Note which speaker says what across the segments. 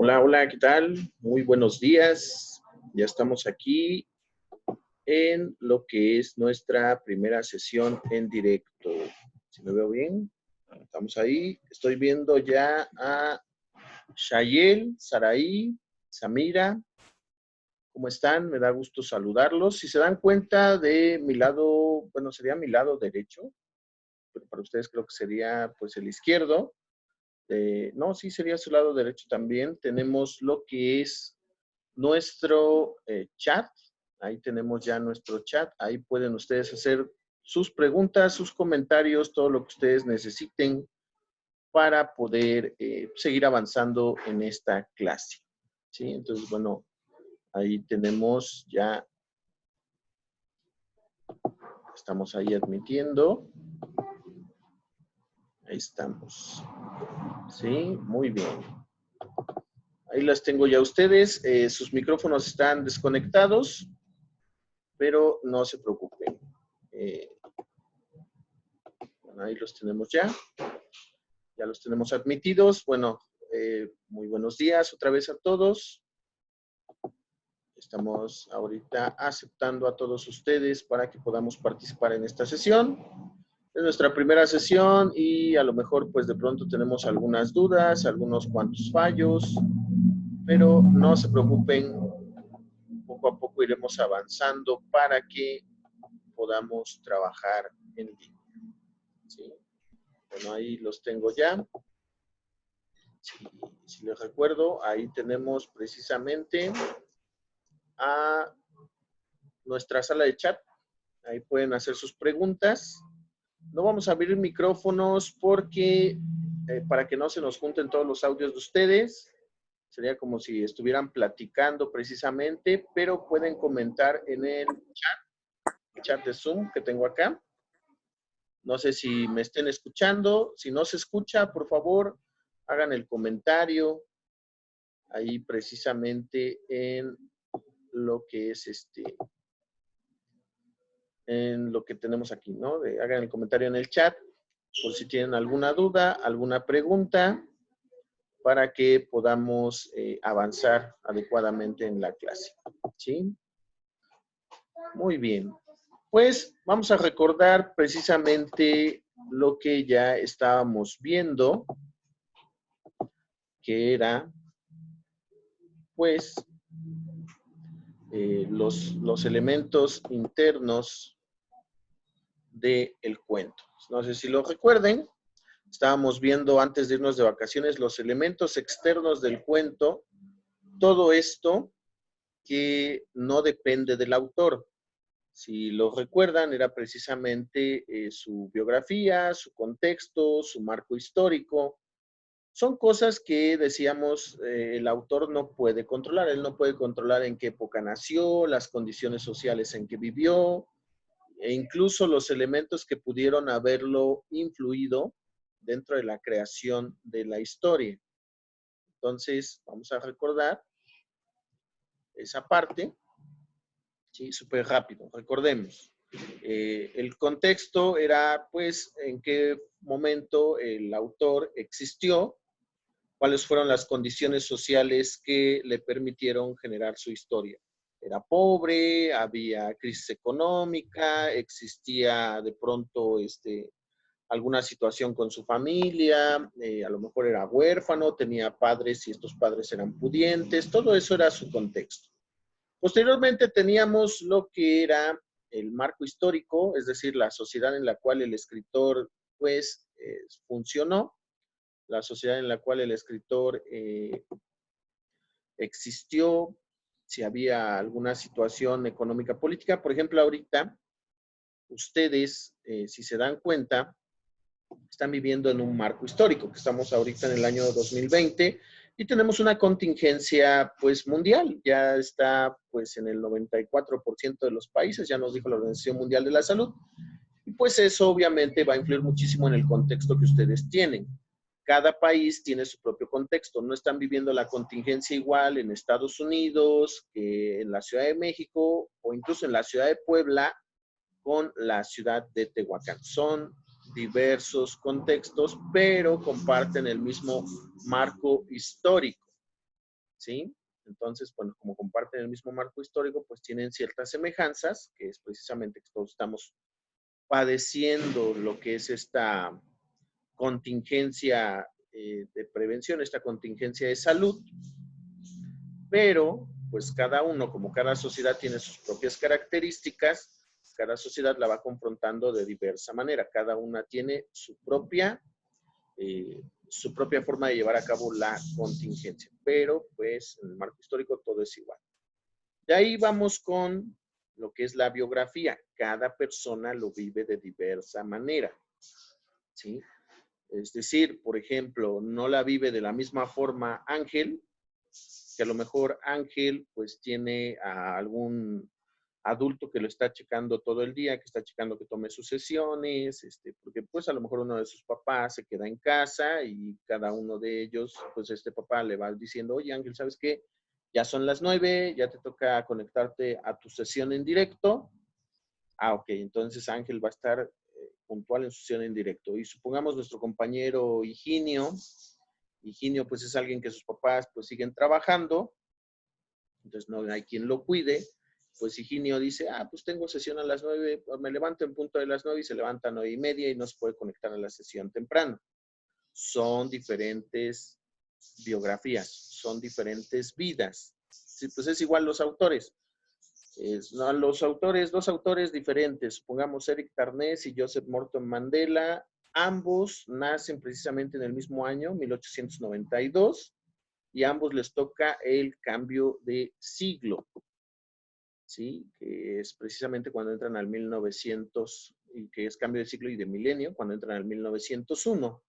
Speaker 1: Hola, hola, ¿qué tal? Muy buenos días. Ya estamos aquí en lo que es nuestra primera sesión en directo. ¿Si me veo bien? Estamos ahí. Estoy viendo ya a Shayel, Saraí, Samira. ¿Cómo están? Me da gusto saludarlos. Si se dan cuenta de mi lado, bueno, sería mi lado derecho, pero para ustedes creo que sería pues el izquierdo. No, sí, sería su lado derecho también. Tenemos lo que es nuestro chat. Ahí tenemos ya nuestro chat. Ahí pueden ustedes hacer sus preguntas, sus comentarios, todo lo que ustedes necesiten para poder seguir avanzando en esta clase. ¿Sí? Entonces, bueno, ahí tenemos ya, estamos ahí admitiendo. Ahí estamos. Sí, muy bien. Ahí las tengo ya ustedes. Sus micrófonos están desconectados, pero no se preocupen. Bueno, ahí los tenemos ya. Ya los tenemos admitidos. Bueno, muy buenos días otra vez a todos. Estamos ahorita aceptando a todos ustedes para que podamos participar en esta sesión. Es nuestra primera sesión y a lo mejor pues de pronto tenemos algunas dudas, algunos cuantos fallos, pero no se preocupen, poco a poco iremos avanzando para que podamos trabajar en línea. ¿Sí? Bueno, ahí los tengo ya. Si les recuerdo, ahí tenemos precisamente a nuestra sala de chat. Ahí pueden hacer sus preguntas. No vamos a abrir micrófonos porque para que no se nos junten todos los audios de ustedes. Sería como si estuvieran platicando precisamente, pero pueden comentar en el chat de Zoom que tengo acá. No sé si me estén escuchando. Si no se escucha, por favor, hagan el comentario ahí precisamente en lo que es en lo que tenemos aquí, ¿no? Hagan el comentario en el chat por si tienen alguna duda, alguna pregunta, para que podamos avanzar adecuadamente en la clase. ¿Sí? Muy bien. Pues vamos a recordar precisamente lo que ya estábamos viendo, que era, pues, los elementos internos del cuento. No sé si lo recuerden. Estábamos viendo antes de irnos de vacaciones los elementos externos del cuento, todo esto que no depende del autor. Si lo recuerdan, era precisamente su biografía, su contexto, su marco histórico. Son cosas que decíamos el autor no puede controlar. Él no puede controlar en qué época nació, las condiciones sociales en que vivió, e incluso los elementos que pudieron haberlo influido dentro de la creación de la historia. Entonces, vamos a recordar esa parte, ¿sí? Súper rápido. Recordemos, el contexto era, pues, en qué momento el autor existió, cuáles fueron las condiciones sociales que le permitieron generar su historia. Era pobre, había crisis económica, existía de pronto alguna situación con su familia, a lo mejor era huérfano, tenía padres y estos padres eran pudientes, todo eso era su contexto. Posteriormente teníamos lo que era el marco histórico, es decir, la sociedad en la cual el escritor pues funcionó, la sociedad en la cual el escritor existió, si había alguna situación económica política. Por ejemplo, ahorita ustedes, si se dan cuenta, están viviendo en un marco histórico, que estamos ahorita en el año 2020 y tenemos una contingencia pues mundial, ya está pues en el 94% de los países, ya nos dijo la Organización Mundial de la Salud, y pues eso obviamente va a influir muchísimo en el contexto que ustedes tienen. Cada país tiene su propio contexto, no están viviendo la contingencia igual en Estados Unidos que en la Ciudad de México o incluso en la Ciudad de Puebla con la ciudad de Tehuacán. Son diversos contextos, pero comparten el mismo marco histórico. ¿sí? Entonces, bueno, como comparten el mismo marco histórico, pues tienen ciertas semejanzas, que es precisamente que todos estamos padeciendo lo que es esta contingencia de prevención, esta contingencia de salud, pero pues cada uno, como cada sociedad tiene sus propias características, cada sociedad la va confrontando de diversa manera, cada una tiene su propia forma de llevar a cabo la contingencia, pero pues en el marco histórico todo es igual. De ahí vamos con lo que es la biografía. Cada persona lo vive de diversa manera, ¿sí? Es decir, por ejemplo, no la vive de la misma forma Ángel, que a lo mejor Ángel pues tiene a algún adulto que lo está checando todo el día, que está checando que tome sus sesiones, porque pues a lo mejor uno de sus papás se queda en casa y cada uno de ellos, pues este papá le va diciendo, oye Ángel, ¿sabes qué? Ya son las 9, ya te toca conectarte a tu sesión en directo. Ah, ok, entonces Ángel va a estar puntual en su sesión en directo. Y supongamos nuestro compañero Higinio pues es alguien que sus papás pues siguen trabajando, entonces no hay quien lo cuide, pues Higinio dice, pues tengo sesión a las 9, me levanto en punto de las 9 y se levanta a 9:30 y no se puede conectar a la sesión temprano. Son diferentes biografías, son diferentes vidas. Sí, pues es igual los autores. No, dos autores diferentes, supongamos Eric Tarnés y Joseph Morton Mandela, ambos nacen precisamente en el mismo año, 1892, y a ambos les toca el cambio de siglo, ¿sí? Que es precisamente cuando entran al 1900, y que es cambio de siglo y de milenio, cuando entran al 1901.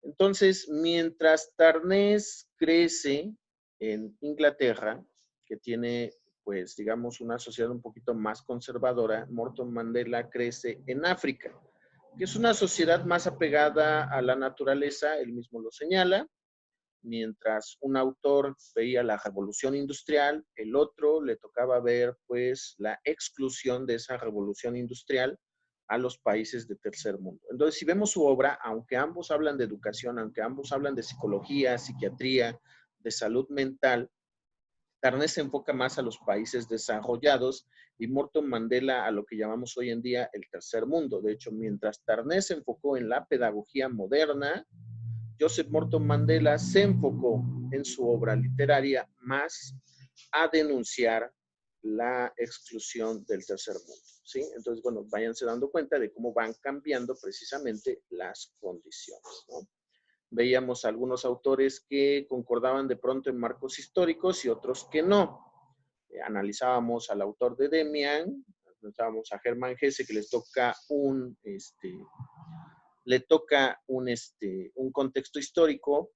Speaker 1: Entonces, mientras Tarnés crece en Inglaterra, que tiene, pues, digamos, una sociedad un poquito más conservadora, Morton Mandela crece en África, que es una sociedad más apegada a la naturaleza, él mismo lo señala. Mientras un autor veía la revolución industrial, el otro le tocaba ver, pues, la exclusión de esa revolución industrial a los países de tercer mundo. Entonces, si vemos su obra, aunque ambos hablan de educación, aunque ambos hablan de psicología, psiquiatría, de salud mental, Tarnés se enfoca más a los países desarrollados y Morton Mandela a lo que llamamos hoy en día el tercer mundo. De hecho, mientras Tarnés se enfocó en la pedagogía moderna, Joseph Morton Mandela se enfocó en su obra literaria más a denunciar la exclusión del tercer mundo, ¿sí? Entonces, bueno, váyanse dando cuenta de cómo van cambiando precisamente las condiciones, ¿no? Veíamos algunos autores que concordaban de pronto en marcos históricos y otros que no. Analizábamos al autor de Demian, analizábamos a Hermann Hesse, que les toca un contexto histórico,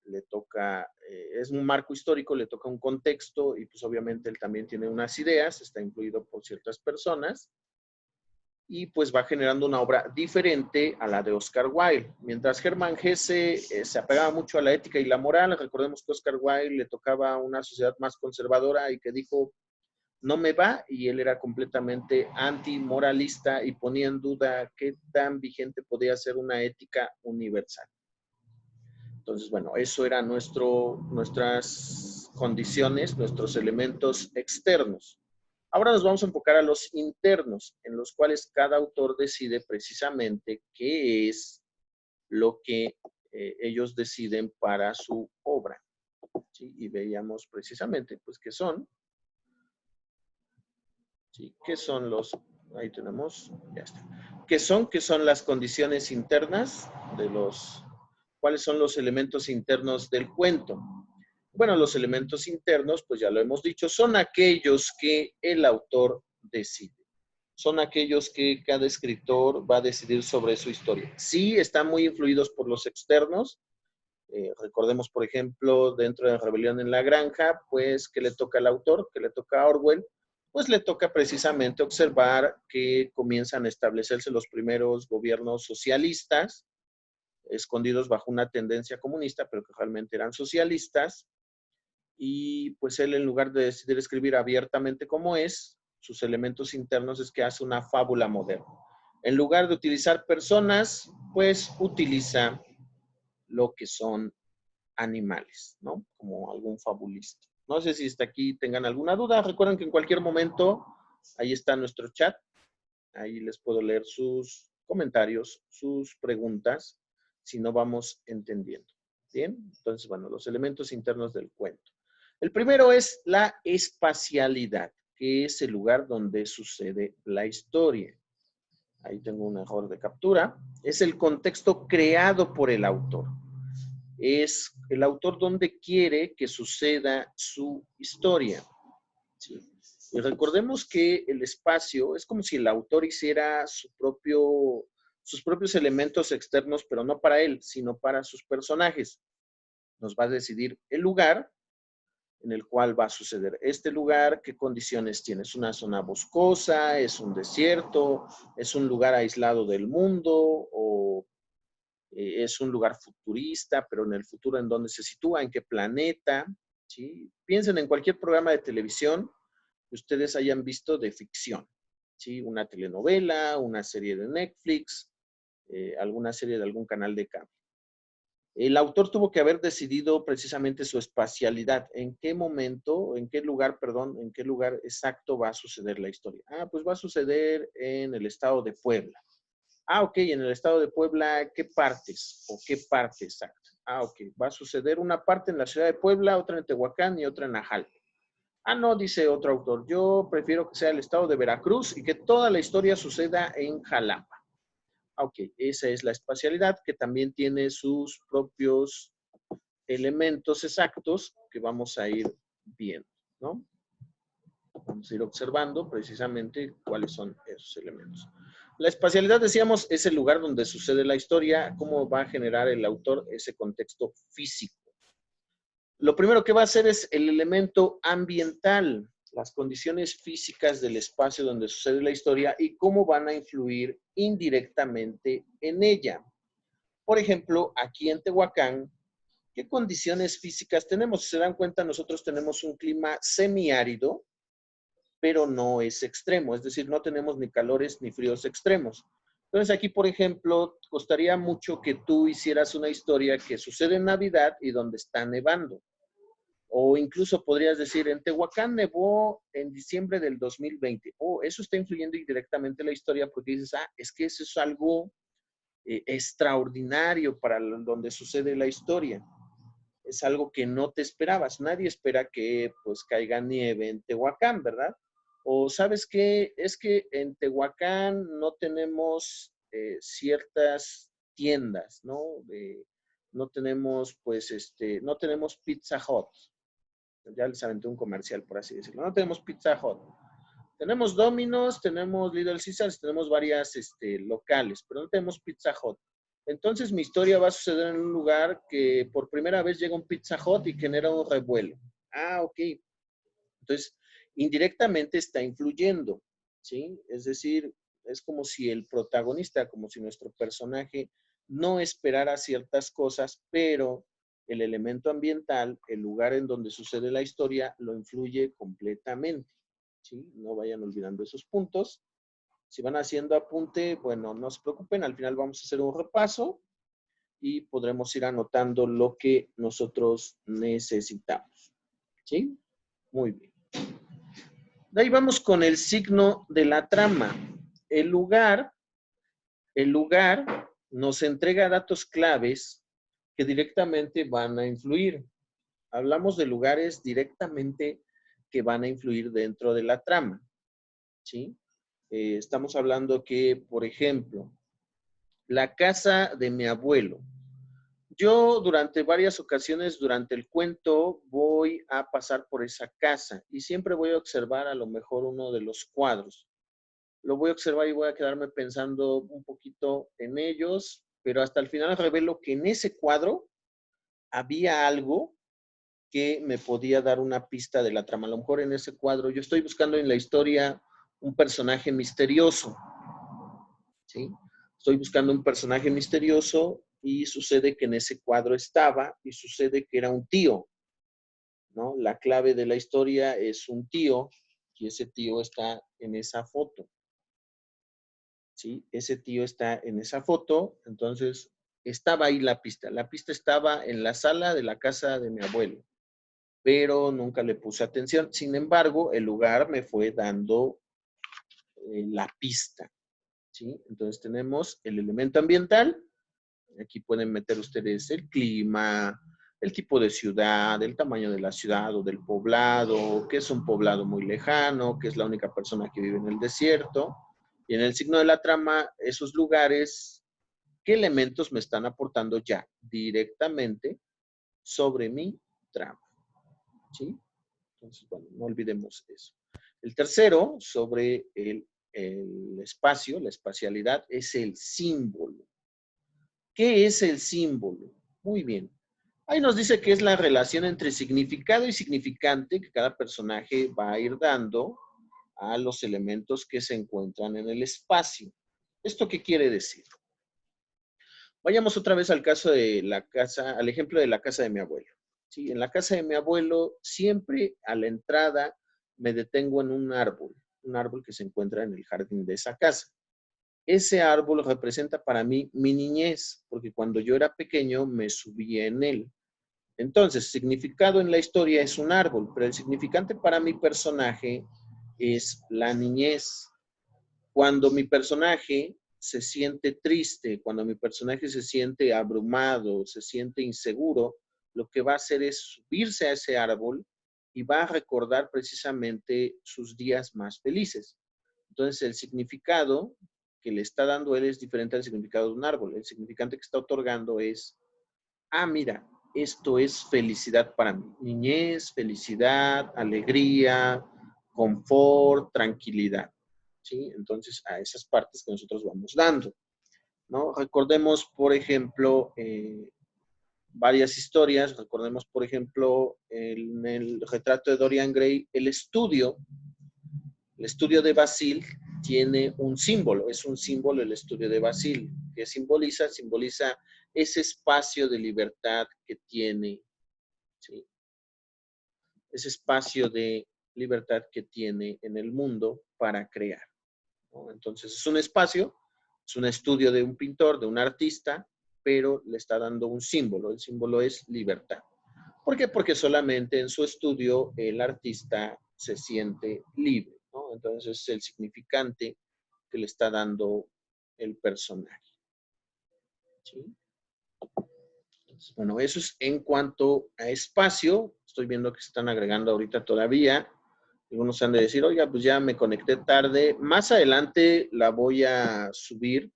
Speaker 1: le toca, es un marco histórico, le toca un contexto y pues obviamente él también tiene unas ideas, está influido por ciertas personas y pues va generando una obra diferente a la de Oscar Wilde. Mientras Hermann Hesse se apegaba mucho a la ética y la moral, recordemos que Oscar Wilde le tocaba una sociedad más conservadora y que dijo, no me va, y él era completamente antimoralista y ponía en duda qué tan vigente podía ser una ética universal. Entonces, bueno, eso eran nuestras condiciones, nuestros elementos externos. Ahora nos vamos a enfocar a los internos, en los cuales cada autor decide precisamente qué es lo que ellos deciden para su obra, ¿sí? Y veíamos precisamente, pues, qué son. ¿Sí? ¿Qué son los? Ahí tenemos, ya está. ¿Qué son las condiciones internas de los? ¿Cuáles son los elementos internos del cuento? Bueno, los elementos internos, pues ya lo hemos dicho, son aquellos que el autor decide. Son aquellos que cada escritor va a decidir sobre su historia. Sí, están muy influidos por los externos. Recordemos, por ejemplo, dentro de Rebelión en la Granja, pues, ¿qué le toca al autor? ¿Qué le toca a Orwell? Pues le toca precisamente observar que comienzan a establecerse los primeros gobiernos socialistas, escondidos bajo una tendencia comunista, pero que realmente eran socialistas. Y pues él, en lugar de decidir escribir abiertamente como es, sus elementos internos es que hace una fábula moderna. En lugar de utilizar personas, pues utiliza lo que son animales, ¿no? Como algún fabulista. No sé si hasta aquí tengan alguna duda. Recuerden que en cualquier momento, ahí está nuestro chat. Ahí les puedo leer sus comentarios, sus preguntas, si no vamos entendiendo. Bien, entonces, bueno, los elementos internos del cuento. El primero es la espacialidad, que es el lugar donde sucede la historia. Ahí tengo un error de captura. Es el contexto creado por el autor. Es el autor donde quiere que suceda su historia. ¿Sí? Y recordemos que el espacio es como si el autor hiciera sus propios elementos externos, pero no para él, sino para sus personajes. Nos va a decidir el lugar en el cual va a suceder. Este lugar, ¿qué condiciones tiene? ¿Es una zona boscosa? ¿Es un desierto? ¿Es un lugar aislado del mundo? ¿O es un lugar futurista, pero en el futuro en dónde se sitúa? ¿En qué planeta? ¿Sí? Piensen en cualquier programa de televisión que ustedes hayan visto de ficción. ¿Sí? Una telenovela, una serie de Netflix, alguna serie de algún canal de cable. El autor tuvo que haber decidido precisamente su espacialidad, en qué momento, en qué lugar, perdón, en qué lugar exacto va a suceder la historia. Ah, pues va a suceder en el estado de Puebla. Ah, ok, en el estado de Puebla, ¿qué partes? ¿O qué parte exacta? Ah, ok, va a suceder una parte en la ciudad de Puebla, otra en Tehuacán y otra en Ajalpa. Ah, no, dice otro autor, yo prefiero que sea el estado de Veracruz y que toda la historia suceda en Jalapa. Ok, esa es la espacialidad que también tiene sus propios elementos exactos que vamos a ir viendo, ¿no? Vamos a ir observando precisamente cuáles son esos elementos. La espacialidad, decíamos, es el lugar donde sucede la historia, cómo va a generar el autor ese contexto físico. Lo primero que va a hacer es el elemento ambiental, las condiciones físicas del espacio donde sucede la historia y cómo van a influir indirectamente en ella. Por ejemplo, aquí en Tehuacán, ¿qué condiciones físicas tenemos? Si se dan cuenta, nosotros tenemos un clima semiárido, pero no es extremo, es decir, no tenemos ni calores ni fríos extremos. Entonces aquí, por ejemplo, costaría mucho que tú hicieras una historia que sucede en Navidad y donde está nevando. O incluso podrías decir, en Tehuacán nevó en diciembre del 2020. Oh, eso está influyendo indirectamente en la historia porque dices, ah, es que eso es algo extraordinario para donde sucede la historia. Es algo que no te esperabas. Nadie espera que pues caiga nieve en Tehuacán, ¿verdad? O sabes qué, es que en Tehuacán no tenemos ciertas tiendas, ¿no? No tenemos, pues, no tenemos Pizza Hut. Ya les aventé un comercial, por así decirlo. No tenemos Pizza Hut. Tenemos Domino's, tenemos Little Caesars, tenemos varias locales, pero no tenemos Pizza Hut. Entonces mi historia va a suceder en un lugar que por primera vez llega un Pizza Hut y genera un revuelo. Ah, ok. Entonces, indirectamente está influyendo, ¿sí? Es decir, es como si el protagonista, como si nuestro personaje no esperara ciertas cosas, pero el elemento ambiental, el lugar en donde sucede la historia, lo influye completamente, ¿sí? No vayan olvidando esos puntos. Si van haciendo apunte, bueno, no se preocupen, al final vamos a hacer un repaso y podremos ir anotando lo que nosotros necesitamos, ¿sí? Muy bien. De ahí vamos con el signo de la trama. El lugar nos entrega datos claves que directamente van a influir. Hablamos de lugares directamente que van a influir dentro de la trama, ¿sí? Estamos hablando que, por ejemplo, la casa de mi abuelo. Yo durante varias ocasiones durante el cuento voy a pasar por esa casa y siempre voy a observar a lo mejor uno de los cuadros. Lo voy a observar y voy a quedarme pensando un poquito en ellos, pero hasta el final revelo que en ese cuadro había algo que me podía dar una pista de la trama. A lo mejor en ese cuadro yo estoy buscando en la historia un personaje misterioso, ¿sí? Estoy buscando un personaje misterioso y sucede que en ese cuadro estaba y sucede que era un tío, ¿no? La clave de la historia es un tío y ese tío está en esa foto, ¿sí? Ese tío está en esa foto, entonces estaba ahí la pista. La pista estaba en la sala de la casa de mi abuelo, pero nunca le puse atención. Sin embargo, el lugar me fue dando la pista, ¿sí? Entonces tenemos el elemento ambiental. Aquí pueden meter ustedes el clima, el tipo de ciudad, el tamaño de la ciudad o del poblado, que es un poblado muy lejano, que es la única persona que vive en el desierto. Y en el signo de la trama, esos lugares, ¿qué elementos me están aportando ya directamente sobre mi trama? ¿Sí? Entonces, bueno, no olvidemos eso. El tercero, sobre el espacio, la espacialidad, es el símbolo. ¿Qué es el símbolo? Muy bien. Ahí nos dice que es la relación entre significado y significante que cada personaje va a ir dando a los elementos que se encuentran en el espacio. ¿Esto qué quiere decir? Vayamos otra vez al caso de la casa, al ejemplo de la casa de mi abuelo. Sí, en la casa de mi abuelo, siempre a la entrada me detengo en un árbol que se encuentra en el jardín de esa casa. Ese árbol representa para mí mi niñez, porque cuando yo era pequeño me subí en él. Entonces, significado en la historia es un árbol, pero el significante para mi personaje es la niñez. Cuando mi personaje se siente triste, cuando mi personaje se siente abrumado, se siente inseguro, lo que va a hacer es subirse a ese árbol y va a recordar precisamente sus días más felices. Entonces, el significado que le está dando él es diferente al significado de un árbol. El significante que está otorgando es, mira, esto es felicidad para mí. Niñez, felicidad, alegría, confort, tranquilidad. ¿Sí? Entonces, a esas partes que nosotros vamos dando, ¿no? Recordemos, por ejemplo, varias historias. Recordemos, por ejemplo, en el retrato de Dorian Gray, el estudio de Basil tiene un símbolo, es un símbolo el estudio de Basil. ¿Qué simboliza? Simboliza ese espacio de libertad que tiene, ¿sí? Ese espacio de libertad que tiene en el mundo para crear, ¿no? Entonces es un espacio, es un estudio de un pintor, de un artista, pero le está dando un símbolo. El símbolo es libertad. ¿Por qué? Porque solamente en su estudio el artista se siente libre, ¿no? Entonces es el significante que le está dando el personaje, ¿sí? Entonces, bueno, eso es en cuanto a espacio. Estoy viendo que se están agregando ahorita todavía. Algunos han de decir, oiga, pues ya me conecté tarde. Más adelante la voy a subir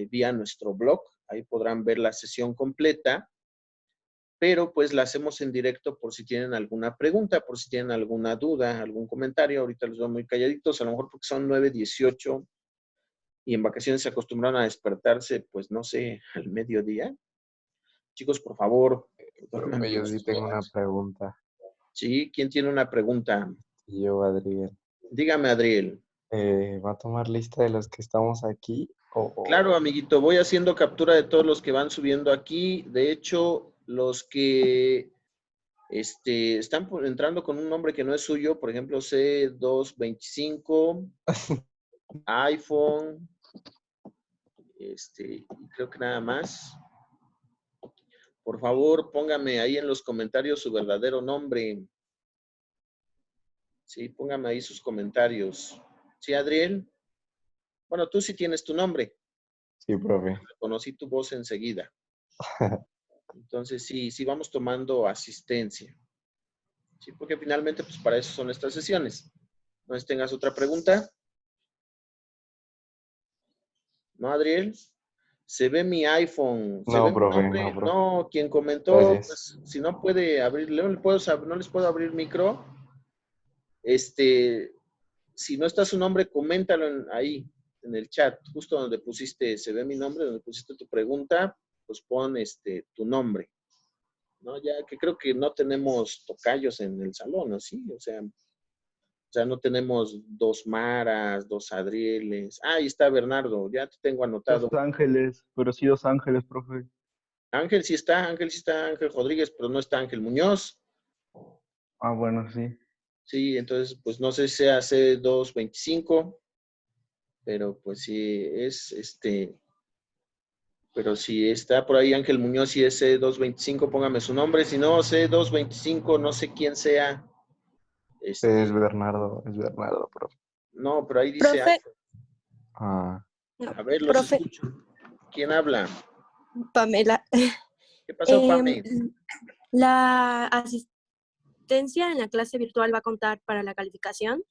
Speaker 1: vía nuestro blog. Ahí podrán ver la sesión completa. Pero pues la hacemos en directo por si tienen alguna pregunta, por si tienen alguna duda, algún comentario. Ahorita los veo muy calladitos, a lo mejor porque son 9:18 y en vacaciones se acostumbraron a despertarse, pues no sé, al mediodía. Chicos, por favor, duerman
Speaker 2: Profe,
Speaker 1: bien
Speaker 2: yo sí
Speaker 1: sus
Speaker 2: tengo una
Speaker 1: horas.
Speaker 2: pregunta.
Speaker 1: ¿Sí? ¿Quién tiene una pregunta?
Speaker 2: Yo, Adriel,
Speaker 1: Dígame, Adriel.
Speaker 2: ¿va a tomar lista de los que estamos aquí?
Speaker 1: Claro, amiguito, voy haciendo captura de todos los que van subiendo aquí. De hecho, los que están entrando con un nombre que no es suyo, por ejemplo, C225, iPhone, y creo que nada más. Por favor, póngame ahí en los comentarios su verdadero nombre. Sí, póngame ahí sus comentarios. Sí, Adriel. Bueno, tú sí tienes tu nombre.
Speaker 2: Sí, profe.
Speaker 1: Conocí tu voz enseguida. Entonces, sí, sí vamos tomando asistencia. Sí, porque finalmente, pues para eso son estas sesiones. No sé si tengas otra pregunta. ¿No, Adriel? Se ve mi iPhone, se ve
Speaker 2: No,
Speaker 1: mi
Speaker 2: profe, no,
Speaker 1: nombre.
Speaker 2: profe.
Speaker 1: No, quien comentó,
Speaker 2: Gracias.
Speaker 1: pues si no puede abrir, no les puedo abrir micro. Si no está su nombre, coméntalo ahí, en el chat, justo donde pusiste, se ve mi nombre, donde pusiste tu pregunta, pues pon tu nombre, ¿no? Ya que creo que no tenemos tocayos en el salón, ¿no? Sí, o sea, no tenemos dos Maras, dos Adrieles. Ahí está Bernardo, ya te tengo
Speaker 3: Dos
Speaker 1: anotado.
Speaker 3: Ángeles, pero sí Dos Ángeles, profe.
Speaker 1: Ángel sí está, Ángel Rodríguez, pero no está Ángel Muñoz.
Speaker 3: Ah, bueno, sí.
Speaker 1: Sí, entonces, pues no sé si sea C225, pero pues sí, es Pero si está por ahí Ángel Muñoz y es C225, póngame su nombre. Si no, C225, no sé quién sea.
Speaker 2: Es Bernardo, profe.
Speaker 1: No, pero ahí dice
Speaker 4: Profe,
Speaker 1: Ángel.
Speaker 2: Ah,
Speaker 4: no,
Speaker 1: A ver, los
Speaker 4: profe,
Speaker 1: escucho. ¿Quién habla?
Speaker 4: Pamela.
Speaker 1: ¿Qué pasó, Pame?
Speaker 4: La asistencia en la clase virtual va a contar para la calificación.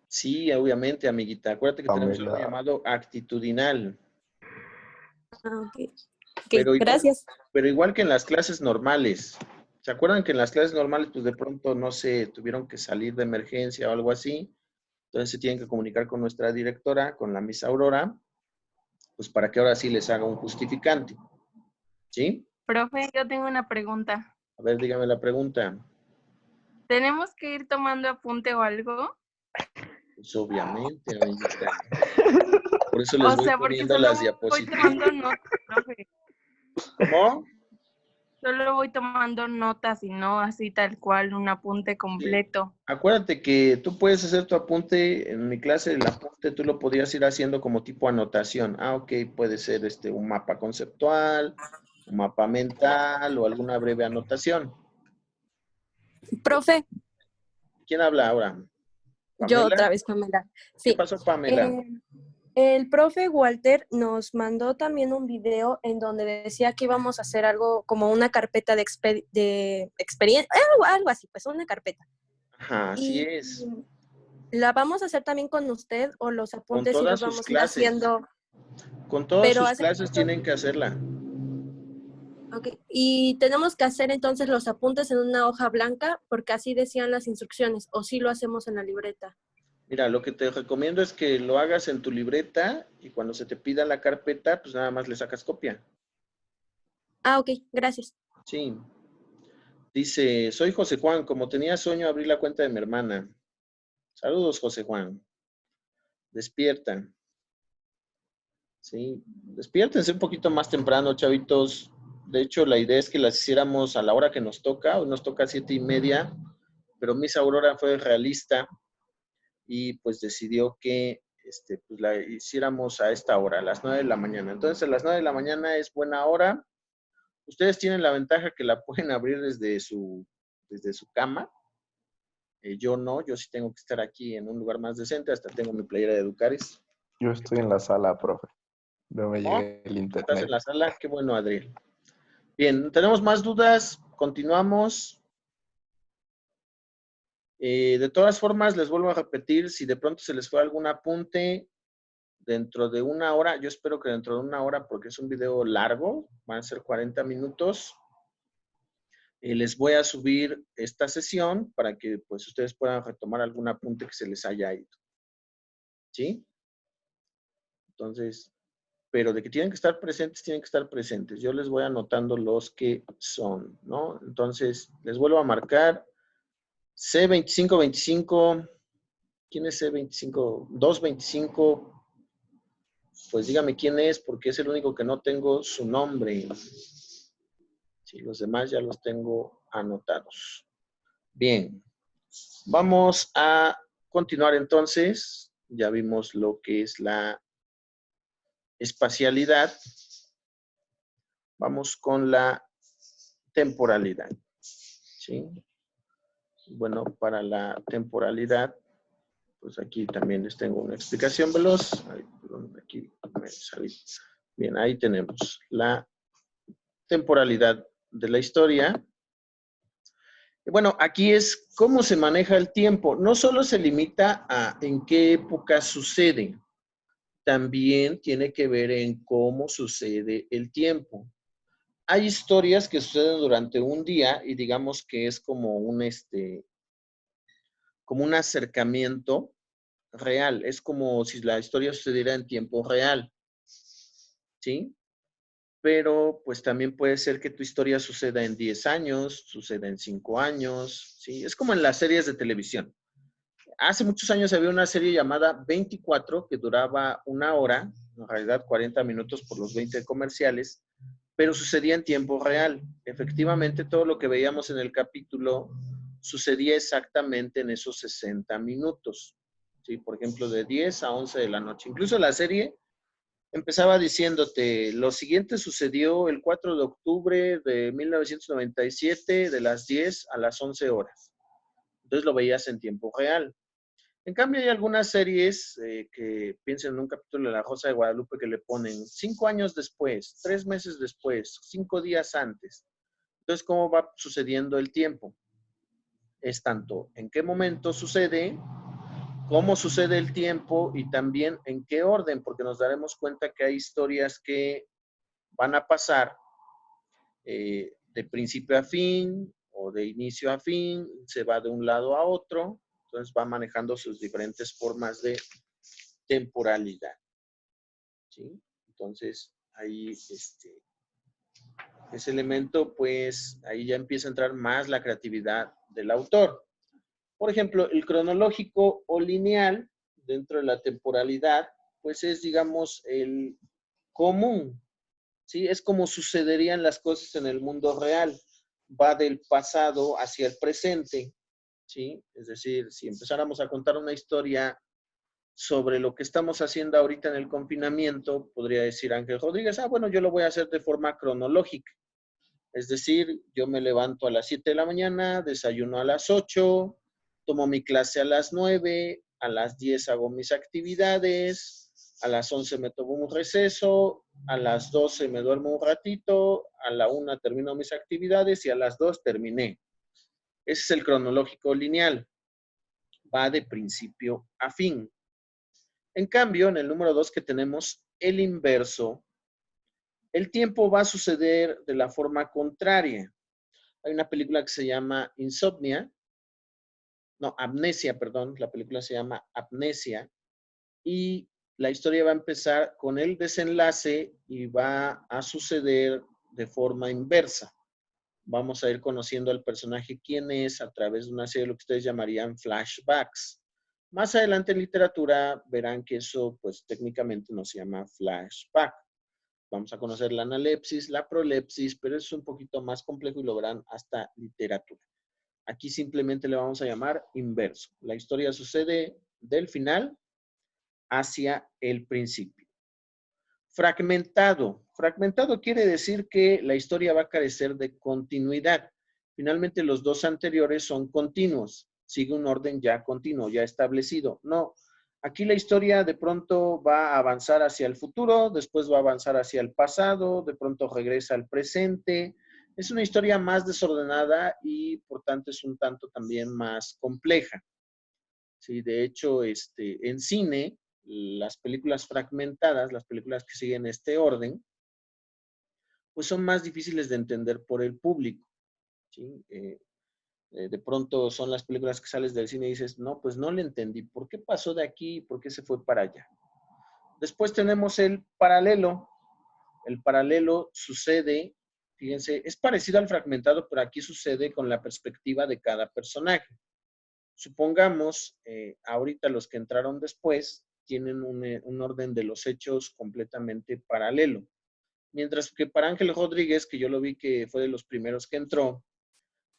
Speaker 1: Sí, obviamente, amiguita. Acuérdate que tenemos algo
Speaker 2: Pamela.
Speaker 1: llamado actitudinal.
Speaker 4: Ah, ok. Ok,
Speaker 1: Pero igual,
Speaker 4: gracias.
Speaker 1: pero igual que en las clases normales. ¿Se acuerdan que en las clases normales, pues de pronto, no sé, tuvieron que salir de emergencia o algo así? Entonces se tienen que comunicar con nuestra directora, con la Miss Aurora, pues para que ahora sí les haga un justificante. ¿Sí?
Speaker 5: Profe, yo tengo una pregunta.
Speaker 1: A ver, dígame la pregunta.
Speaker 5: ¿Tenemos que ir tomando apunte o algo?
Speaker 1: Pues obviamente, amiguita. Por eso les
Speaker 5: O
Speaker 1: voy
Speaker 5: sea, porque
Speaker 1: poniendo
Speaker 5: solo
Speaker 1: las
Speaker 5: voy
Speaker 1: diapositivas.
Speaker 5: tomando notas, profe.
Speaker 1: ¿Cómo?
Speaker 5: Solo voy tomando notas y no así tal cual un apunte completo.
Speaker 1: Acuérdate que tú puedes hacer tu apunte, en mi clase el apunte tú lo podías ir haciendo como tipo anotación. Ah, ok, puede ser un mapa conceptual, un mapa mental o alguna breve anotación.
Speaker 4: Profe,
Speaker 1: ¿Quién habla ahora?
Speaker 4: yo
Speaker 1: ¿Pamela?
Speaker 4: otra vez, Pamela.
Speaker 1: ¿Qué
Speaker 4: Sí.
Speaker 1: pasó, Pamela?
Speaker 4: El profe Walter nos mandó también un video en donde decía que íbamos a hacer algo como una carpeta de experiencia, algo así, pues una carpeta.
Speaker 1: Ajá, así
Speaker 4: Y
Speaker 1: es.
Speaker 4: la vamos a hacer también con usted o los
Speaker 1: Con
Speaker 4: apuntes sí
Speaker 1: todas
Speaker 4: los
Speaker 1: sus
Speaker 4: vamos a ir
Speaker 1: clases.
Speaker 4: haciendo.
Speaker 1: Con todas
Speaker 4: Pero
Speaker 1: sus
Speaker 4: hace
Speaker 1: clases
Speaker 4: poquito,
Speaker 1: tienen que hacerla.
Speaker 4: ok, y tenemos que hacer entonces los apuntes en una hoja blanca porque así decían las instrucciones, o sí lo hacemos en la libreta.
Speaker 1: Mira, lo que te recomiendo es que lo hagas en tu libreta y cuando se te pida la carpeta, pues nada más le sacas copia.
Speaker 4: Ah, ok, gracias.
Speaker 1: Sí. Dice, soy José Juan, como tenía sueño abrí la cuenta de mi hermana. Saludos, José Juan. Despierta. Sí, despiértense un poquito más temprano, chavitos. De hecho, la idea es que las hiciéramos a la hora que nos toca. Hoy nos toca 7:30, pero Miss Aurora fue realista y pues decidió que pues la hiciéramos a esta hora, a las 9 de la mañana. Entonces, a las 9 de la mañana es buena hora. Ustedes tienen la ventaja que la pueden abrir desde su cama. Yo no, yo sí tengo que estar aquí en un lugar más decente. Hasta tengo mi playera de Educaris.
Speaker 2: yo estoy en la sala, profe. No me
Speaker 1: ¿Cómo?
Speaker 2: llegué el
Speaker 1: ¿Estás en
Speaker 2: internet.
Speaker 1: la sala? Qué bueno, Adriel. Bien, ¿tenemos más dudas? Continuamos. De todas formas, les vuelvo a repetir, si de pronto se les fue algún apunte dentro de una hora, yo espero que dentro de una hora, porque es un video largo, van a ser 40 minutos, les voy a subir esta sesión para que pues ustedes puedan retomar algún apunte que se les haya ido. ¿Sí? Entonces, pero de que tienen que estar presentes, tienen que estar presentes. Yo les voy anotando los que son, ¿no? Entonces, les vuelvo a marcar C2525. ¿Quién es C25? 225. Pues dígame quién es, porque es el único que no tengo su nombre. Sí, los demás ya los tengo anotados. Bien. Vamos a continuar entonces. Ya vimos lo que es la espacialidad. Vamos con la temporalidad. ¿Sí? Bueno, para la temporalidad, pues aquí también les tengo una explicación veloz. Ay, perdón, aquí me salí. Bien, ahí tenemos la temporalidad de la historia. Bueno, aquí es cómo se maneja el tiempo. No solo se limita a en qué época sucede, también tiene que ver en cómo sucede el tiempo. Hay historias que suceden durante un día y digamos que es como como un acercamiento real. Es como si la historia sucediera en tiempo real. ¿Sí? Pero pues también puede ser que tu historia suceda en 10 años, suceda en 5 años, ¿sí? Es como en las series de televisión. Hace muchos años había una serie llamada 24 que duraba una hora, en realidad 40 minutos por los 20 comerciales, pero sucedía en tiempo real. Efectivamente, todo lo que veíamos en el capítulo sucedía exactamente en esos 60 minutos. ¿Sí? Por ejemplo, de 10 a 11 de la noche. Incluso la serie empezaba diciéndote, lo siguiente sucedió el 4 de octubre de 1997 de las 10 a las 11 horas. Entonces lo veías en tiempo real. En cambio, hay algunas series que piensan en un capítulo de La Rosa de Guadalupe que le ponen 5 años después, 3 meses después, 5 días antes. Entonces, ¿cómo va sucediendo el tiempo? Es tanto en qué momento sucede, cómo sucede el tiempo y también en qué orden, porque nos daremos cuenta que hay historias que van a pasar de principio a fin o de inicio a fin, se va de un lado a otro, entonces va manejando sus diferentes formas de temporalidad. ¿Sí? Entonces, ahí ese elemento, pues ahí ya empieza a entrar más la creatividad del autor. Por ejemplo, el cronológico o lineal dentro de la temporalidad, pues es, digamos, el común, ¿sí? Es como sucederían las cosas en el mundo real. Va del pasado hacia el presente, ¿sí? Es decir, si empezáramos a contar una historia sobre lo que estamos haciendo ahorita en el confinamiento, podría decir Ángel Rodríguez, bueno, yo lo voy a hacer de forma cronológica. Es decir, yo me levanto a las 7 de la mañana, desayuno a las 8, tomo mi clase a las 9, a las 10 hago mis actividades, a las 11 me tomo un receso, a las 12 me duermo un ratito, a la 1 termino mis actividades y a las 2 terminé. Ese es el cronológico lineal. Va de principio a fin. En cambio, en el número 2 que tenemos el inverso, el tiempo va a suceder de la forma contraria. Hay una película que se llama Amnesia, perdón. La película se llama Amnesia. Y la historia va a empezar con el desenlace y va a suceder de forma inversa. Vamos a ir conociendo al personaje quién es a través de una serie de lo que ustedes llamarían flashbacks. Más adelante en literatura verán que eso, pues técnicamente no se llama flashback. Vamos a conocer la analepsis, la prolepsis, pero es un poquito más complejo y lo verán hasta literatura. Aquí simplemente le vamos a llamar inverso. La historia sucede del final hacia el principio. Fragmentado. Fragmentado quiere decir que la historia va a carecer de continuidad. Finalmente los dos anteriores son continuos. Sigue un orden ya continuo, ya establecido. No, aquí la historia de pronto va a avanzar hacia el futuro, después va a avanzar hacia el pasado, de pronto regresa al presente. Es una historia más desordenada y por tanto es un tanto también más compleja. Sí, de hecho, en cine, las películas fragmentadas, las películas que siguen este orden, pues son más difíciles de entender por el público. ¿Sí? De pronto son las películas que sales del cine y dices, no, pues no le entendí. ¿Por qué pasó de aquí? ¿Por qué se fue para allá? Después tenemos el paralelo. El paralelo sucede, fíjense, es parecido al fragmentado, pero aquí sucede con la perspectiva de cada personaje. Supongamos, ahorita los que entraron después tienen un orden de los hechos completamente paralelo. Mientras que para Ángel Rodríguez, que yo lo vi que fue de los primeros que entró,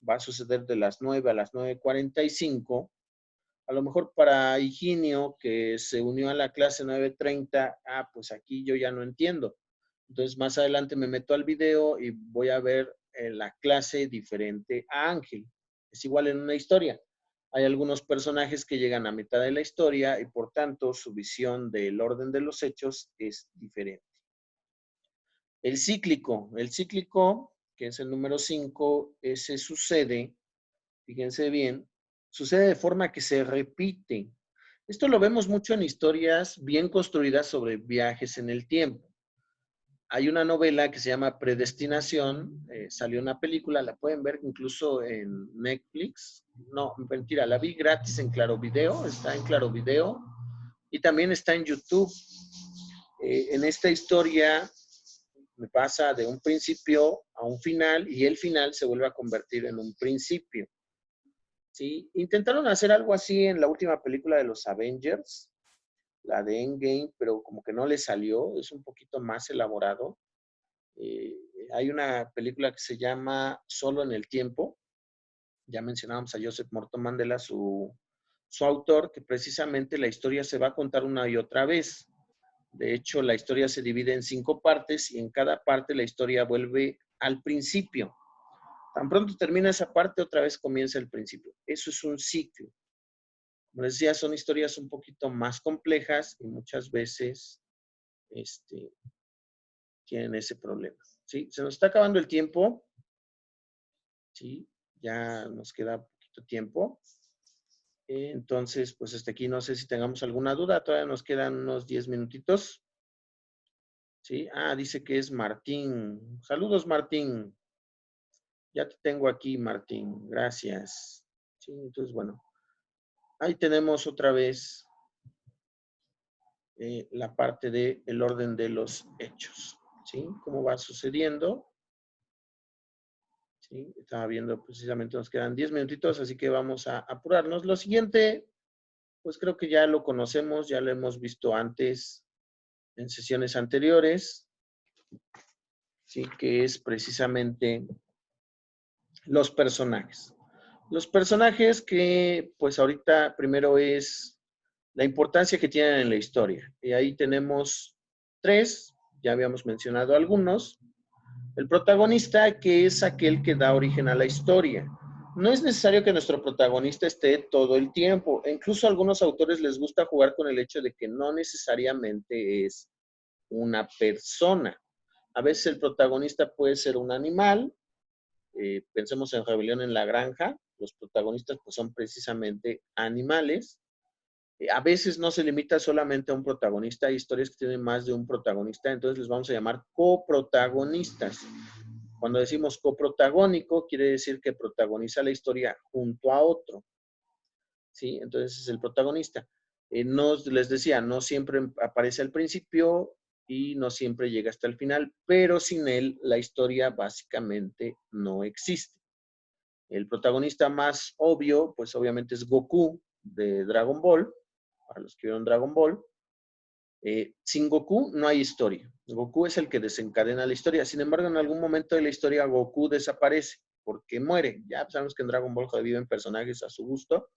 Speaker 1: va a suceder de las 9 a las 9:45. A lo mejor para Higinio, que se unió a la clase 9:30, pues aquí yo ya no entiendo. Entonces más adelante me meto al video y voy a ver la clase diferente a Ángel. Es igual en una historia. Hay algunos personajes que llegan a mitad de la historia y por tanto su visión del orden de los hechos es diferente. El cíclico, que es el número 5, ese sucede, fíjense bien, sucede de forma que se repite. Esto lo vemos mucho en historias bien construidas sobre viajes en el tiempo. Hay una novela que se llama Predestinación, salió una película, la pueden ver incluso en Netflix. No, mentira, la vi gratis en Claro Video, está en Claro Video y también está en YouTube. En esta historia me pasa de un principio a un final y el final se vuelve a convertir en un principio. ¿Sí? Intentaron hacer algo así en la última película de los Avengers, la de Endgame, pero como que no le salió, es un poquito más elaborado. Hay una película que se llama Solo en el Tiempo, ya mencionábamos a Joseph Morton Mandela, su autor, que precisamente la historia se va a contar una y otra vez. De hecho, la historia se divide en 5 partes y en cada parte la historia vuelve al principio. Tan pronto termina esa parte, otra vez comienza el principio. Eso es un ciclo. Como les decía, son historias un poquito más complejas y muchas veces tienen ese problema. ¿Sí? Se nos está acabando el tiempo. ¿Sí? Ya nos queda poquito tiempo. Entonces, pues hasta aquí no sé si tengamos alguna duda. Todavía nos quedan unos 10 minutitos. ¿Sí? Ah, dice que es Martín. Saludos, Martín. Ya te tengo aquí, Martín. Gracias. Sí, entonces, bueno. Ahí tenemos otra vez la parte del orden de los hechos. ¿Sí? Cómo va sucediendo. ¿Sí? Estaba viendo precisamente, nos quedan 10 minutitos, así que vamos a apurarnos. Lo siguiente, pues creo que ya lo conocemos, ya lo hemos visto antes en sesiones anteriores. Sí, que es precisamente los personajes. Los personajes que, pues ahorita primero es la importancia que tienen en la historia. Y ahí tenemos 3, ya habíamos mencionado algunos. El protagonista, que es aquel que da origen a la historia. No es necesario que nuestro protagonista esté todo el tiempo. Incluso a algunos autores les gusta jugar con el hecho de que no necesariamente es una persona. A veces el protagonista puede ser un animal. Pensemos en Rebelión en la Granja. Los protagonistas pues, son precisamente animales. A veces no se limita solamente a un protagonista. Hay historias que tienen más de un protagonista. Entonces les vamos a llamar coprotagonistas. Cuando decimos coprotagónico, quiere decir que protagoniza la historia junto a otro. ¿Sí? Entonces es el protagonista. No, les decía, no siempre aparece al principio y no siempre llega hasta el final, pero sin él la historia básicamente no existe. El protagonista más obvio, pues obviamente es Goku de Dragon Ball, para los que vieron Dragon Ball. Sin Goku no hay historia. Goku es el que desencadena la historia. Sin embargo, en algún momento de la historia Goku desaparece porque muere. Ya sabemos que en Dragon Ball viven personajes a su gusto,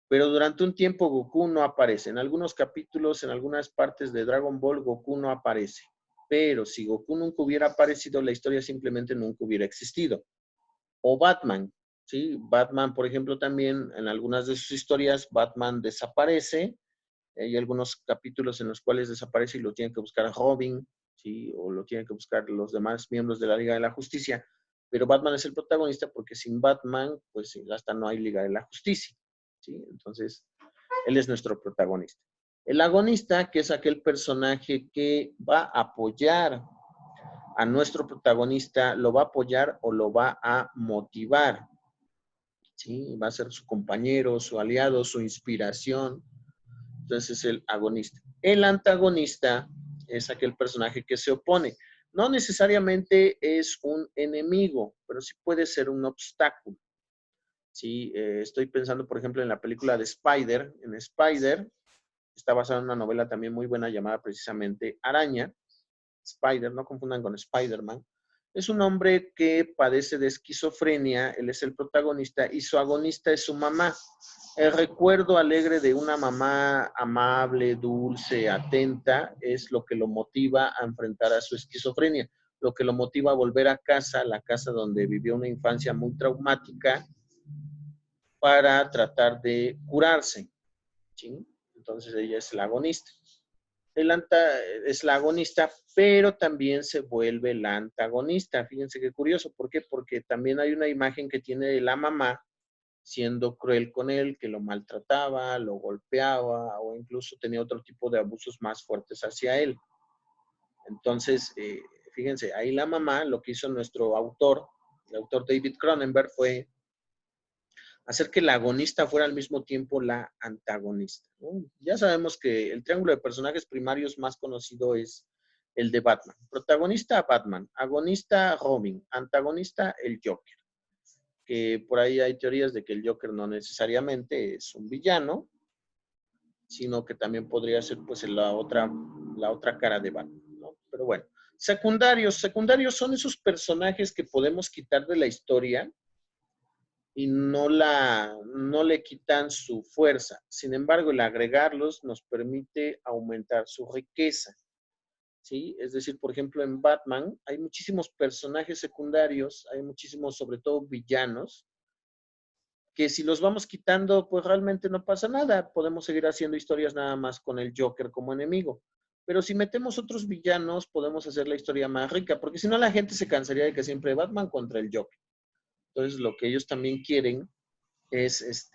Speaker 1: pero durante un tiempo Goku no aparece. En algunos capítulos, en algunas partes de Dragon Ball, Goku no aparece. Pero si Goku nunca hubiera aparecido, la historia simplemente nunca hubiera existido. O Batman, ¿sí? Batman, por ejemplo, también en algunas de sus historias, Batman desaparece. Hay algunos capítulos en los cuales desaparece y lo tienen que buscar Robin, ¿sí? O lo tienen que buscar los demás miembros de la Liga de la Justicia. Pero Batman es el protagonista porque sin Batman, pues hasta no hay Liga de la Justicia, ¿sí? Entonces, él es nuestro protagonista. El agonista, que es aquel personaje que va a apoyar a nuestro protagonista, lo va a apoyar o lo va a motivar, ¿sí? Va a ser su compañero, su aliado, su inspiración. Entonces es el agonista. El antagonista es aquel personaje que se opone. No necesariamente es un enemigo, pero sí puede ser un obstáculo. Sí, estoy pensando, por ejemplo, en la película de Spider. En Spider está basada en una novela también muy buena llamada precisamente Araña. Spider, no confundan con Spider-Man. Es un hombre que padece de esquizofrenia, él es el protagonista y su agonista es su mamá. El recuerdo alegre de una mamá amable, dulce, atenta, es lo que lo motiva a enfrentar a su esquizofrenia, lo que lo motiva a volver a casa, la casa donde vivió una infancia muy traumática, para tratar de curarse, ¿sí? Entonces ella es la agonista. Es la agonista, pero también se vuelve la antagonista. Fíjense qué curioso. ¿Por qué? Porque también hay una imagen que tiene de la mamá siendo cruel con él, que lo maltrataba, lo golpeaba o incluso tenía otro tipo de abusos más fuertes hacia él. Entonces, fíjense, ahí la mamá, lo que hizo nuestro autor, el autor David Cronenberg, fue hacer que la agonista fuera al mismo tiempo la antagonista, ¿no? Ya sabemos que el triángulo de personajes primarios más conocido es el de Batman. Protagonista, Batman. Agonista, Robin. Antagonista, el Joker. Que por ahí hay teorías de que el Joker no necesariamente es un villano, sino que también podría ser pues la otra cara de Batman, ¿no? Pero bueno. Secundarios. Secundarios son esos personajes que podemos quitar de la historia y no le quitan su fuerza. Sin embargo, el agregarlos nos permite aumentar su riqueza, ¿sí? Es decir, por ejemplo, en Batman hay muchísimos personajes secundarios, hay muchísimos, sobre todo villanos, que si los vamos quitando, pues realmente no pasa nada. Podemos seguir haciendo historias nada más con el Joker como enemigo. Pero si metemos otros villanos, podemos hacer la historia más rica, porque si no la gente se cansaría de que siempre Batman contra el Joker. Entonces, lo que ellos también quieren es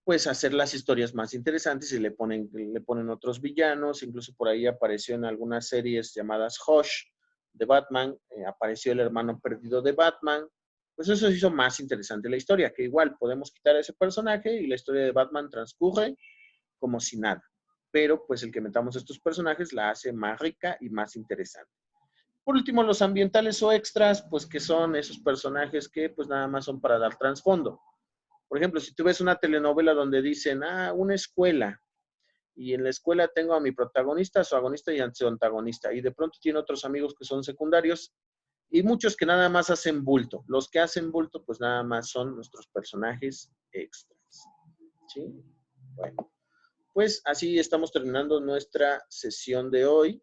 Speaker 1: pues hacer las historias más interesantes y le ponen otros villanos. Incluso por ahí apareció en algunas series llamadas Hush de Batman, apareció el hermano perdido de Batman. Pues eso hizo más interesante la historia, que igual podemos quitar a ese personaje y la historia de Batman transcurre como si nada. Pero pues el que metamos estos personajes la hace más rica y más interesante. Por último, los ambientales o extras, pues que son esos personajes que pues nada más son para dar trasfondo. Por ejemplo, si tú ves una telenovela donde dicen, una escuela, y en la escuela tengo a mi protagonista, su agonista y su antagonista, y de pronto tiene otros amigos que son secundarios, y muchos que nada más hacen bulto. Los que hacen bulto, pues nada más son nuestros personajes extras. ¿Sí? Bueno, pues así estamos terminando nuestra sesión de hoy.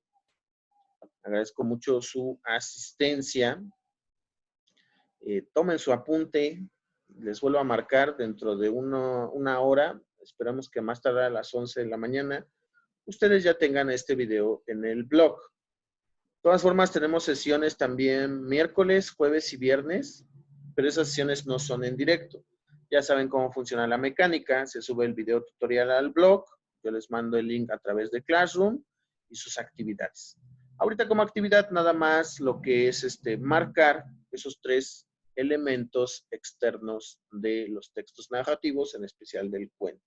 Speaker 1: Agradezco mucho su asistencia. Tomen su apunte. Les vuelvo a marcar dentro de una hora. Esperamos que más tarde a las 11 de la mañana ustedes ya tengan este video en el blog. De todas formas, tenemos sesiones también miércoles, jueves y viernes, pero esas sesiones no son en directo. Ya saben cómo funciona la mecánica. Se sube el video tutorial al blog. Yo les mando el link a través de Classroom y sus actividades. Ahorita como actividad nada más lo que es marcar esos 3 elementos externos de los textos narrativos, en especial del cuento.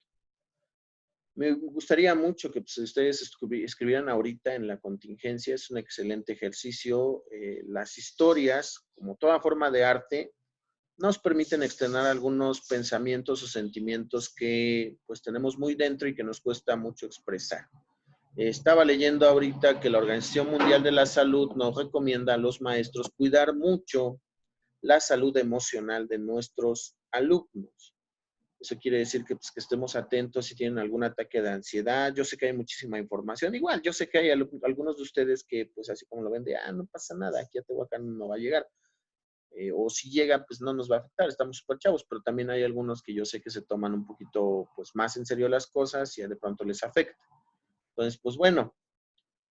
Speaker 1: Me gustaría mucho que pues, ustedes escribieran ahorita en la contingencia. Es un excelente ejercicio. Las historias, como toda forma de arte, nos permiten externar algunos pensamientos o sentimientos que pues tenemos muy dentro y que nos cuesta mucho expresar. Estaba leyendo ahorita que la Organización Mundial de la Salud nos recomienda a los maestros cuidar mucho la salud emocional de nuestros alumnos. Eso quiere decir que, pues, que estemos atentos si tienen algún ataque de ansiedad. Yo sé que hay muchísima información. Igual, yo sé que hay algunos de ustedes que, pues, así como lo ven de, no pasa nada, aquí a Tehuacán no va a llegar. O si llega, pues no nos va a afectar, estamos súper chavos, pero también hay algunos que yo sé que se toman un poquito, pues, más en serio las cosas y de pronto les afecta. Entonces, pues, bueno,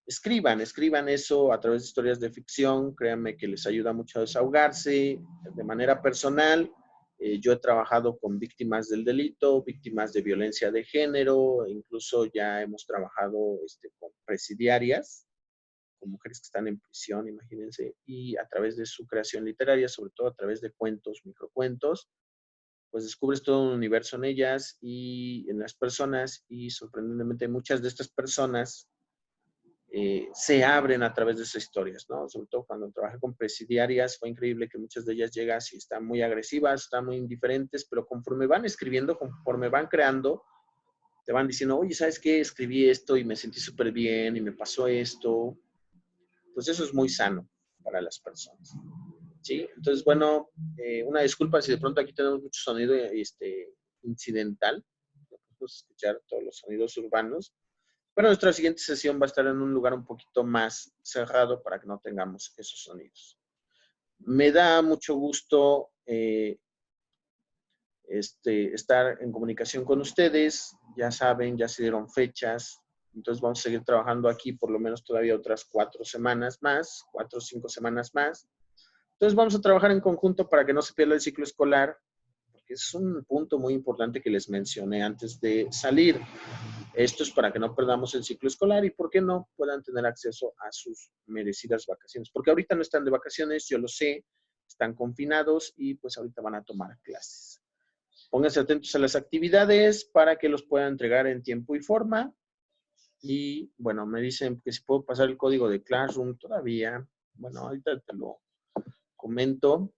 Speaker 1: escriban eso a través de historias de ficción. Créanme que les ayuda mucho a desahogarse. De manera personal, yo he trabajado con víctimas del delito, víctimas de violencia de género, incluso ya hemos trabajado con presidiarias, con mujeres que están en prisión, imagínense, y a través de su creación literaria, sobre todo a través de cuentos, microcuentos, pues descubres todo un universo en ellas y en las personas, y sorprendentemente muchas de estas personas se abren a través de esas historias, ¿no? Sobre todo cuando trabajé con presidiarias, fue increíble que muchas de ellas llegan y están muy agresivas, están muy indiferentes, pero conforme van escribiendo, conforme van creando, te van diciendo, oye, ¿sabes qué? Escribí esto y me sentí súper bien y me pasó esto. Pues eso es muy sano para las personas, ¿sí? Entonces, bueno, una disculpa si de pronto aquí tenemos mucho sonido incidental, no podemos escuchar todos los sonidos urbanos. Pero nuestra siguiente sesión va a estar en un lugar un poquito más cerrado para que no tengamos esos sonidos. Me da mucho gusto estar en comunicación con ustedes. Ya saben, ya se dieron fechas. Entonces vamos a seguir trabajando aquí por lo menos todavía otras 4 semanas más, 4 o 5 semanas más. Entonces vamos a trabajar en conjunto para que no se pierda el ciclo escolar, porque es un punto muy importante que les mencioné antes de salir. Esto es para que no perdamos el ciclo escolar y, ¿por qué no?, puedan tener acceso a sus merecidas vacaciones. Porque ahorita no están de vacaciones, yo lo sé, están confinados y pues ahorita van a tomar clases. Pónganse atentos a las actividades para que los puedan entregar en tiempo y forma. Y bueno, me dicen que si puedo pasar el código de Classroom todavía. Bueno, ahorita te lo comento.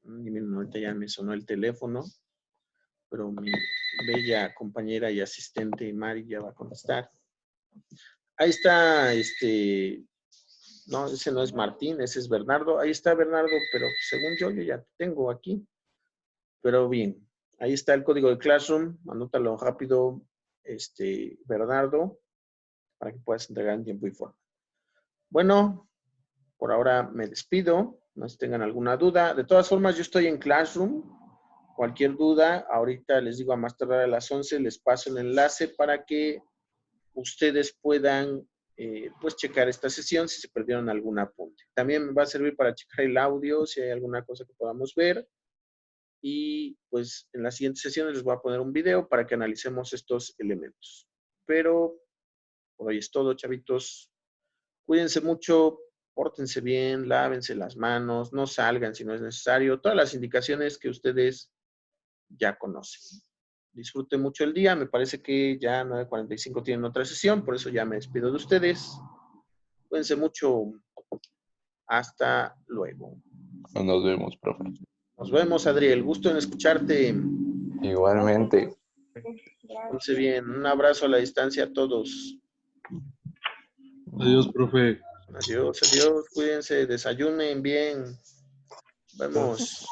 Speaker 1: Y miren, ahorita ya me sonó el teléfono, pero mi bella compañera y asistente Mari ya va a contestar. Ahí está No, ese no es Martín, ese es Bernardo. Ahí está Bernardo, pero según yo ya te tengo aquí. Pero bien, ahí está el código de Classroom. Anótalo rápido, Bernardo, para que puedas entregar en tiempo y forma. Bueno, por ahora me despido. No sé si tengan alguna duda. De todas formas, yo estoy en Classroom. Cualquier duda, ahorita les digo a más tardar a las 11, les paso el enlace para que ustedes puedan pues checar esta sesión si se perdieron algún apunte. También me va a servir para checar el audio, si hay alguna cosa que podamos ver. Y pues en las siguientes sesiones les voy a poner un video para que analicemos estos elementos. Pero por hoy es todo, chavitos. Cuídense mucho, pórtense bien, lávense las manos, no salgan si no es necesario. Todas las indicaciones que ustedes ya conocen. Disfruten mucho el día. Me parece que ya 9:45 tienen otra sesión, por eso ya me despido de ustedes. Cuídense mucho. Hasta luego.
Speaker 2: Nos vemos, profe.
Speaker 1: Nos vemos, Adriel. Gusto en escucharte.
Speaker 2: Igualmente.
Speaker 1: Cuídense bien. Un abrazo a la distancia a todos.
Speaker 6: Adiós, profe.
Speaker 1: Adiós, adiós. Cuídense, desayunen bien. Nos vemos.